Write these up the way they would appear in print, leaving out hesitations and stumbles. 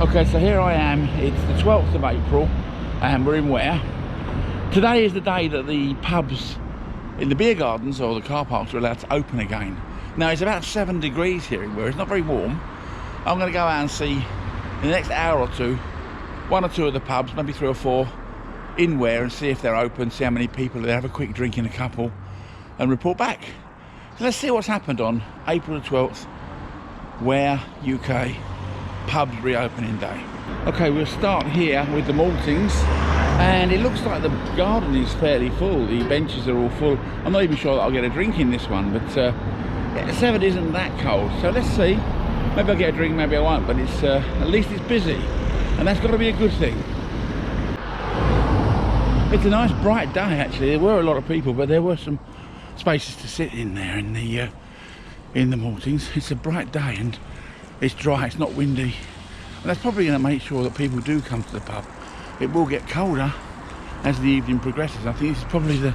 Okay, so here I am. It's the 12th of April and we're in Ware. Today is the day that the pubs in the beer gardens or the car parks are allowed to open again. Now it's about 7 degrees here in Ware. It's not very warm. I'm going to go out and see in the next hour or two 1 or 2 of the pubs, maybe 3 or 4 in Ware, and see if they're open, see how many people are there, have a quick drink in a couple and report back. So let's see what's happened on April the 12th, Ware, UK. Pubs reopening day. Okay, we'll start here with the Maltings, and it looks like the garden is fairly full. The benches are all full. I'm not even sure that I'll get a drink in this one, but 7 isn't that cold, so let's see. Maybe I'll get a drink, maybe I won't, but it's at least it's busy, and that's got to be a good thing. It's a nice bright day actually. There were a lot of people, but there were some spaces to sit in there in the Maltings. It's a bright day and it's dry, it's not windy, and that's probably going to make sure that people do come to the pub. It will get colder as the evening progresses. I think this is probably the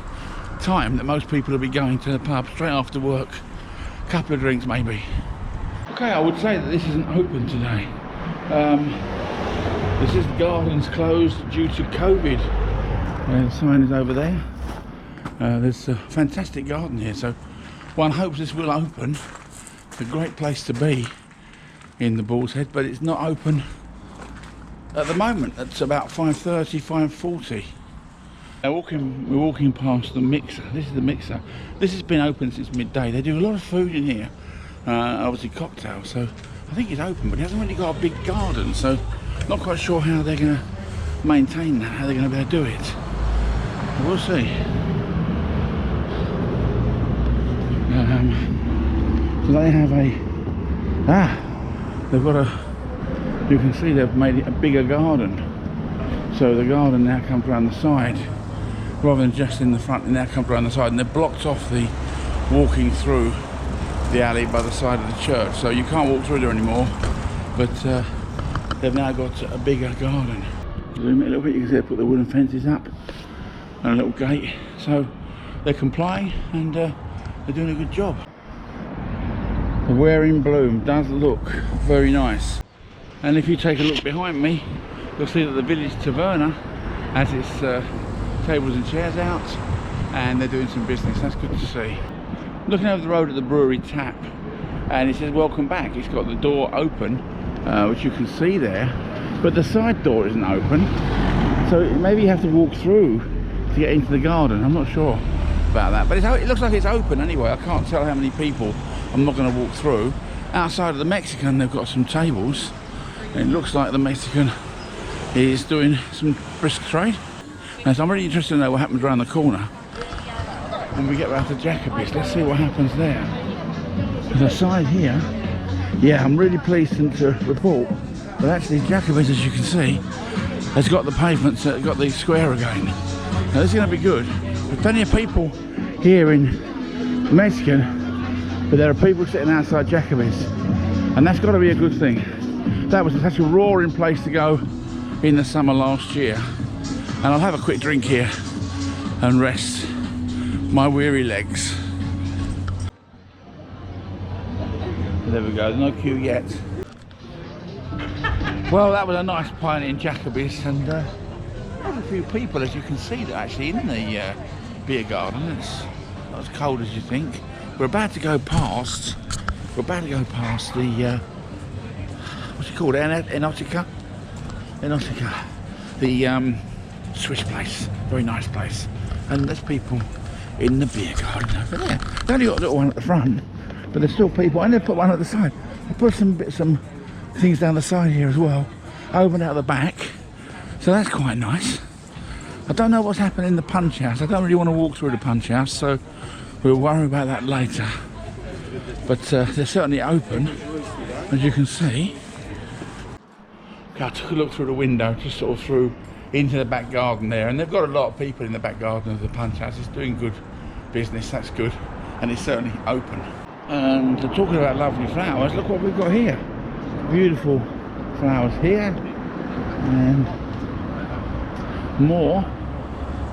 time that most people will be going to the pub straight after work. A couple of drinks maybe. Okay, I would say that this isn't open today. This is the gardens closed due to COVID. The sign is over there. There's a fantastic garden here, so one hopes this will open. It's a great place to be in the Bull's Head, but it's not open at the moment. It's about 5:30, 5:40. We're walking past the mixer. This is the mixer. This has been open since midday. They do a lot of food in here, obviously cocktails, so I think it's open, but it hasn't really got a big garden, so not quite sure how they're going to maintain that, how they're going to be able to do it. We'll see. So they have they've got you can see they've made it a bigger garden. So the garden now comes around the side, rather than just in the front, it now comes around the side, and they've blocked off the walking through the alley by the side of the church. So you can't walk through there anymore, but they've now got a bigger garden. Zoom it a little bit, you can see they put the wooden fences up and a little gate. So they're complying and they're doing a good job. The Ware in bloom does look very nice, and if you take a look behind me, you'll see that the village taverna has its tables and chairs out, and they're doing some business. That's good to see. Looking over the road at the brewery tap, and it says welcome back. It's got the door open, which you can see there, but the side door isn't open, so maybe you have to walk through to get into the garden. I'm not sure about that, but it looks like it's open anyway. I can't tell how many people. I'm not going to walk through. Outside of the Mexican, they've got some tables, and it looks like the Mexican is doing some brisk trade. And so I'm really interested to know what happens around the corner when we get back to Jacoby's. Let's see what happens there. The side here, yeah, I'm really pleased to report that actually Jacoby's, as you can see, has got the pavements, got the square again. Now this is going to be good. There's plenty of people here in Mexican, but there are people sitting outside Jacoby's, and that's got to be a good thing. That was such a roaring place to go in the summer last year, and I'll have a quick drink here and rest my weary legs. There we go, no queue yet. Well, that was a nice pint in Jacoby's, and there's a few people, as you can see, that are actually in the beer garden. It's not as cold as you think. We're about to go past the what's it called, Enotica, the Swiss place, very nice place, and there's people in the beer garden over there. They only got a little one at the front, but there's still people, and they put one at the side. They put some things down the side here as well, open out the back, so that's quite nice. I don't know what's happening in the punch house. I don't really want to walk through the punch house, so we'll worry about that later. But they're certainly open, as you can see. Okay, I took a look through the window, just sort of through into the back garden there, and they've got a lot of people in the back garden of the punch house. It's doing good business, that's good, and it's certainly open. And talking about lovely flowers, look what we've got here. Beautiful flowers here, and more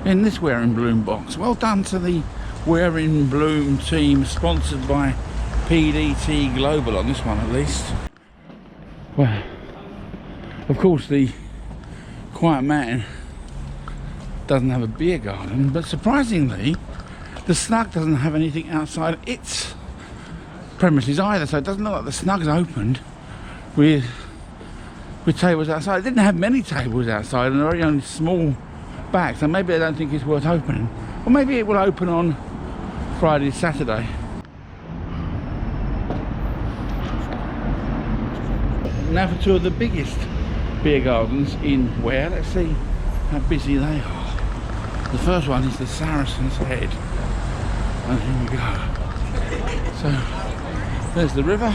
in this Ware in Bloom box. Well done to the Ware in Bloom team, sponsored by PDT Global on this one at least. Well, Of course, the Quiet Mountain doesn't have a beer garden, but surprisingly, the Snug doesn't have anything outside its premises either, so it doesn't look like the Snug's opened with tables outside. It didn't have many tables outside and very only small back, so maybe I don't think it's worth opening. Or maybe it will open on Friday, Saturday. Now for two of the biggest beer gardens in Ware. Let's see how busy they are. The first one is the Saracen's Head. And here we go. So there's the river.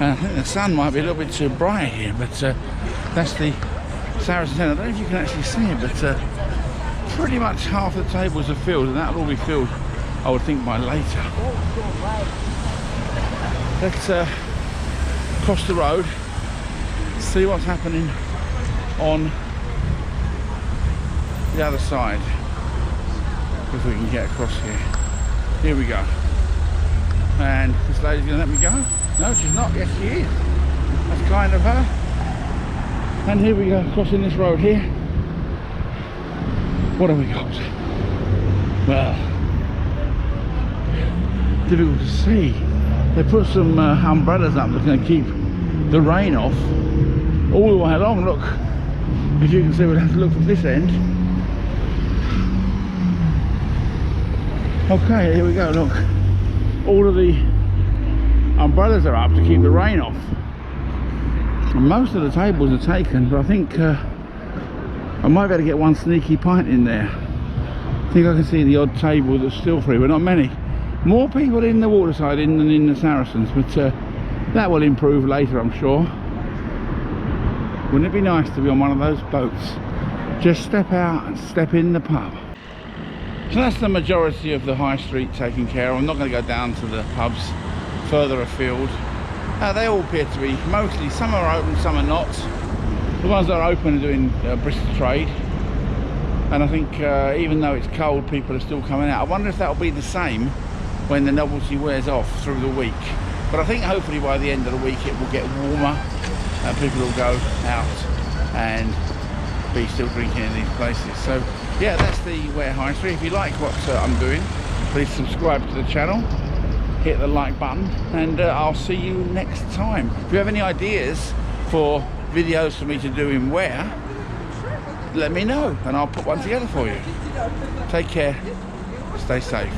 And I think the sun might be a little bit too bright here, but that's the Saracen's Head. I don't know if you can actually see it, but pretty much half the tables are filled, and that'll all be filled, I would think, by later. Let's cross the road, see what's happening on the other side, if we can get across here. Here we go. And this lady's gonna let me go? No, she's not. Yes, she is. That's kind of her. And here we go, crossing this road here. What have we got? Well, difficult to see. They put some umbrellas up that's going to keep the rain off all the way along. Look, if you can see, we'll have to look from this end. Okay, here we go. Look, all of the umbrellas are up to keep the rain off. And most of the tables are taken, but I think I might be able to get one sneaky pint in there. I think I can see the odd table that's still free, but not many. More people in the Waterside than in the Saracens, but that will improve later, I'm sure. Wouldn't it be nice to be on one of those boats? Just step out and step in the pub. So that's the majority of the high street taken care of. I'm not going to go down to the pubs further afield. They all appear to be, mostly, some are open, some are not. The ones that are open are doing brisk trade. And I think even though it's cold, people are still coming out. I wonder if that will be the same when the novelty wears off through the week. But I think hopefully by the end of the week it will get warmer and people will go out and be still drinking in these places. So yeah, that's the Ware High Street. If you like what I'm doing, please subscribe to the channel, hit the like button, and I'll see you next time. If you have any ideas for videos for me to do in Ware, let me know and I'll put one together for you. Take care, stay safe.